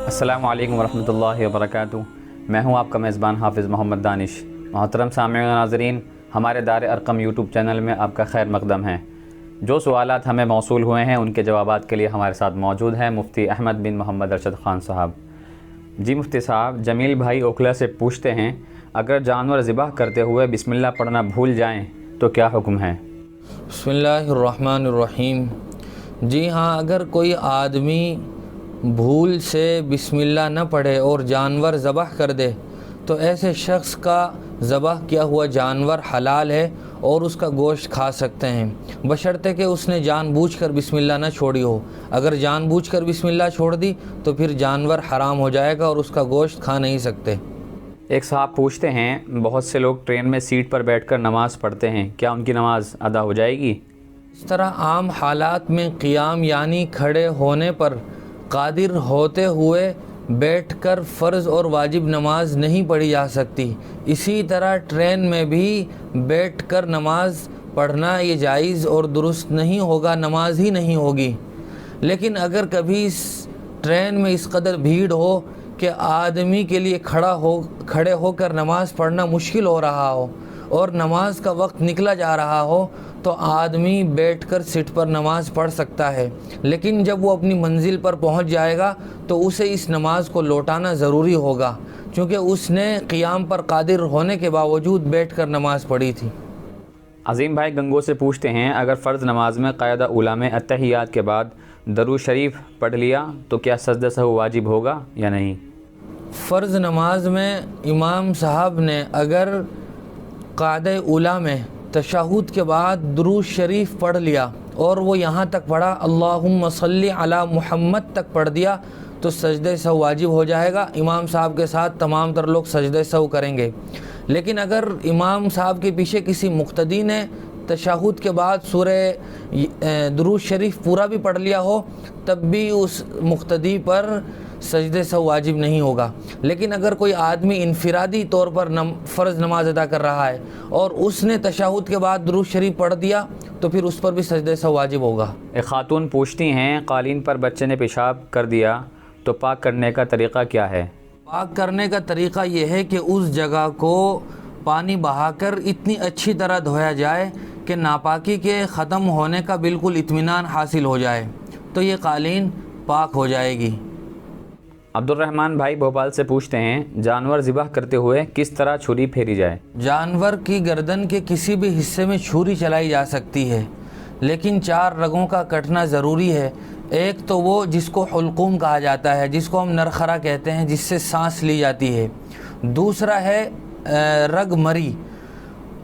السلام علیکم ورحمۃ اللہ وبرکاتہ۔ میں ہوں آپ کا میزبان حافظ محمد دانش۔ محترم سامعین و ناظرین، ہمارے دار ارقم یوٹیوب چینل میں آپ کا خیر مقدم ہے۔ جو سوالات ہمیں موصول ہوئے ہیں ان کے جوابات کے لیے ہمارے ساتھ موجود ہیں مفتی احمد بن محمد ارشد خان صاحب۔ جی مفتی صاحب، جمیل بھائی اوکھلا سے پوچھتے ہیں، اگر جانور ذبح کرتے ہوئے بسم اللہ پڑھنا بھول جائیں تو کیا حکم ہے؟ بسم اللہ الرحمن الرحیم۔ جی ہاں، اگر کوئی آدمی بھول سے بسم اللہ نہ پڑھے اور جانور ذبح کر دے تو ایسے شخص کا ذبح کیا ہوا جانور حلال ہے اور اس کا گوشت کھا سکتے ہیں، بشرطے کہ اس نے جان بوجھ کر بسم اللہ نہ چھوڑی ہو۔ اگر جان بوجھ کر بسم اللہ چھوڑ دی تو پھر جانور حرام ہو جائے گا اور اس کا گوشت کھا نہیں سکتے۔ ایک صاحب پوچھتے ہیں، بہت سے لوگ ٹرین میں سیٹ پر بیٹھ کر نماز پڑھتے ہیں، کیا ان کی نماز ادا ہو جائے گی؟ اس طرح عام حالات میں قیام یعنی کھڑے ہونے پر قادر ہوتے ہوئے بیٹھ کر فرض اور واجب نماز نہیں پڑھی جا سکتی۔ اسی طرح ٹرین میں بھی بیٹھ کر نماز پڑھنا یہ جائز اور درست نہیں ہوگا، نماز ہی نہیں ہوگی۔ لیکن اگر کبھی ٹرین میں اس قدر بھیڑ ہو کہ آدمی کے لیے کھڑے ہو کر نماز پڑھنا مشکل ہو رہا ہو اور نماز کا وقت نکلا جا رہا ہو تو آدمی بیٹھ کر سیٹ پر نماز پڑھ سکتا ہے، لیکن جب وہ اپنی منزل پر پہنچ جائے گا تو اسے اس نماز کو لوٹانا ضروری ہوگا، چونکہ اس نے قیام پر قادر ہونے کے باوجود بیٹھ کر نماز پڑھی تھی۔ عظیم بھائی گنگو سے پوچھتے ہیں، اگر فرض نماز میں قاعدہ اولیٰ میں اتحیات کے بعد درود شریف پڑھ لیا تو کیا سجدہ سہو واجب ہوگا یا نہیں؟ فرض نماز میں امام صاحب نے اگر قاعدہ اولیٰ میں تشہد کے بعد درود شریف پڑھ لیا اور وہ یہاں تک پڑھا اللہم صلی علی محمد تک پڑھ دیا تو سجدہ سہو واجب ہو جائے گا۔ امام صاحب کے ساتھ تمام تر لوگ سجدہ سہو کریں گے، لیکن اگر امام صاحب کے پیچھے کسی مقتدی نے تشہد کے بعد سورہ درود شریف پورا بھی پڑھ لیا ہو تب بھی اس مقتدی پر سجدہ سہو واجب نہیں ہوگا۔ لیکن اگر کوئی آدمی انفرادی طور پر فرض نماز ادا کر رہا ہے اور اس نے تشہد کے بعد درود شریف پڑھ دیا تو پھر اس پر بھی سجدہ سہو واجب ہوگا۔ ایک خاتون پوچھتی ہیں، قالین پر بچے نے پیشاب کر دیا تو پاک کرنے کا طریقہ کیا ہے؟ پاک کرنے کا طریقہ یہ ہے کہ اس جگہ کو پانی بہا کر اتنی اچھی طرح دھویا جائے کہ ناپاکی کے ختم ہونے کا بالکل اطمینان حاصل ہو جائے تو یہ قالین پاک ہو جائے گی۔ عبد الرحمن بھائی بھوپال سے پوچھتے ہیں، جانور ذبح کرتے ہوئے کس طرح چھری پھیری جائے؟ جانور کی گردن کے کسی بھی حصے میں چھری چلائی جا سکتی ہے، لیکن 4 رگوں کا کٹنا ضروری ہے۔ ایک تو وہ جس کو حلقوم کہا جاتا ہے، جس کو ہم نرخرا کہتے ہیں، جس سے سانس لی جاتی ہے۔ دوسرا ہے رگ مری،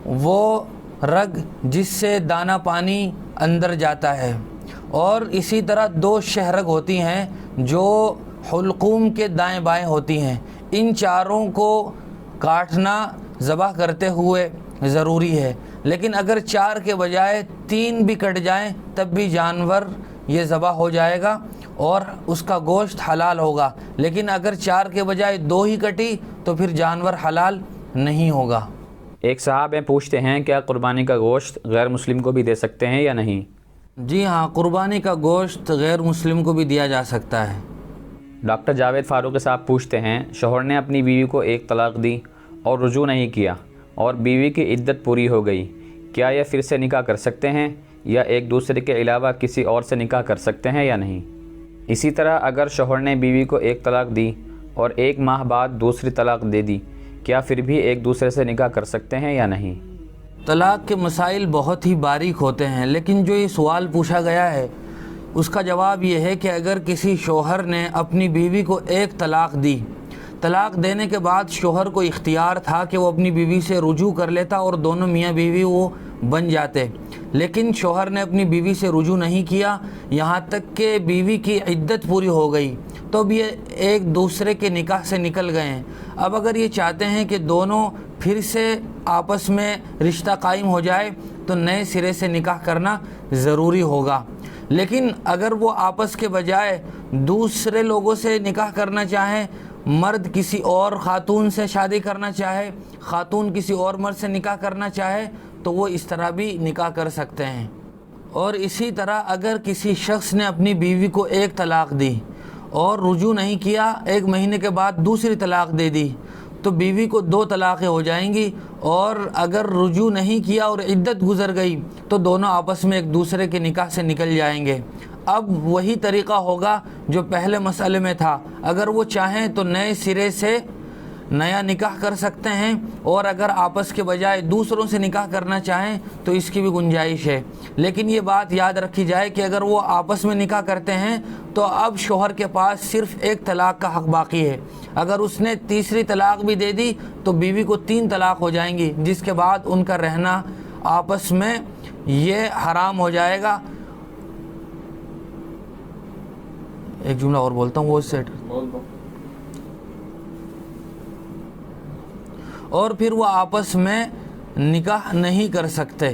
وہ رگ جس سے دانہ پانی اندر جاتا ہے، اور اسی طرح 2 شہرگ ہوتی ہیں جو حلقوم کے دائیں بائیں ہوتی ہیں۔ ان 4 کو کاٹنا ذبح کرتے ہوئے ضروری ہے، لیکن اگر 4 کے بجائے 3 بھی کٹ جائیں تب بھی جانور یہ ذبح ہو جائے گا اور اس کا گوشت حلال ہوگا، لیکن اگر 4 کے بجائے 2 ہی کٹی تو پھر جانور حلال نہیں ہوگا۔ ایک صاحب پوچھتے ہیں، کیا قربانی کا گوشت غیر مسلم کو بھی دے سکتے ہیں یا نہیں؟ جی ہاں، قربانی کا گوشت غیر مسلم کو بھی دیا جا سکتا ہے۔ ڈاکٹر جاوید فاروق صاحب پوچھتے ہیں، شوہر نے اپنی بیوی کو 1 طلاق دی اور رجوع نہیں کیا اور بیوی کی عدت پوری ہو گئی، کیا یہ پھر سے نکاح کر سکتے ہیں یا ایک دوسرے کے علاوہ کسی اور سے نکاح کر سکتے ہیں یا نہیں؟ اسی طرح اگر شوہر نے بیوی کو 1 طلاق دی اور 1 ماہ بعد دوسری طلاق دے دی، کیا پھر بھی ایک دوسرے سے نکاح کر سکتے ہیں یا نہیں؟ طلاق کے مسائل بہت ہی باریک ہوتے ہیں، لیکن جو یہ سوال پوچھا گیا ہے اس کا جواب یہ ہے کہ اگر کسی شوہر نے اپنی بیوی کو 1 طلاق دی، طلاق دینے کے بعد شوہر کو اختیار تھا کہ وہ اپنی بیوی سے رجوع کر لیتا اور دونوں میاں بیوی وہ بن جاتے، لیکن شوہر نے اپنی بیوی سے رجوع نہیں کیا یہاں تک کہ بیوی کی عدت پوری ہو گئی تو اب یہ ایک دوسرے کے نکاح سے نکل گئے ہیں۔ اب اگر یہ چاہتے ہیں کہ دونوں پھر سے آپس میں رشتہ قائم ہو جائے تو نئے سرے سے نکاح کرنا ضروری ہوگا، لیکن اگر وہ آپس کے بجائے دوسرے لوگوں سے نکاح کرنا چاہیں، مرد کسی اور خاتون سے شادی کرنا چاہے، خاتون کسی اور مرد سے نکاح کرنا چاہے تو وہ اس طرح بھی نکاح کر سکتے ہیں۔ اور اسی طرح اگر کسی شخص نے اپنی بیوی کو ایک طلاق دی اور رجوع نہیں کیا، 1 مہینے کے بعد دوسری طلاق دے دی، تو بیوی کو 2 طلاقیں ہو جائیں گی، اور اگر رجوع نہیں کیا اور عدت گزر گئی تو دونوں آپس میں ایک دوسرے کے نکاح سے نکل جائیں گے۔ اب وہی طریقہ ہوگا جو پہلے مسئلے میں تھا، اگر وہ چاہیں تو نئے سرے سے نیا نکاح کر سکتے ہیں، اور اگر آپس کے بجائے دوسروں سے نکاح کرنا چاہیں تو اس کی بھی گنجائش ہے۔ لیکن یہ بات یاد رکھی جائے کہ اگر وہ آپس میں نکاح کرتے ہیں تو اب شوہر کے پاس صرف 1 طلاق کا حق باقی ہے۔ اگر اس نے تیسری طلاق بھی دے دی تو بیوی کو 3 طلاق ہو جائیں گی، جس کے بعد ان کا رہنا آپس میں یہ حرام ہو جائے گا۔ ایک جملہ اور بولتا ہوں، وہ سیٹ، اور پھر وہ آپس میں نکاح نہیں کر سکتے۔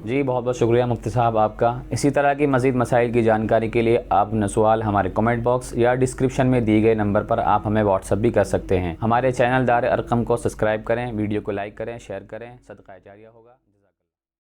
جی بہت بہت شکریہ مفتی صاحب آپ کا۔ اسی طرح کی مزید مسائل کی جانکاری کے لیے آپ اپنا سوال ہمارے کمنٹ باکس یا ڈسکرپشن میں دیے گئے نمبر پر آپ ہمیں واٹس ایپ بھی کر سکتے ہیں۔ ہمارے چینل دار ارقم کو سبسکرائب کریں، ویڈیو کو لائک کریں، شیئر کریں، صدقہ جاریہ ہوگا۔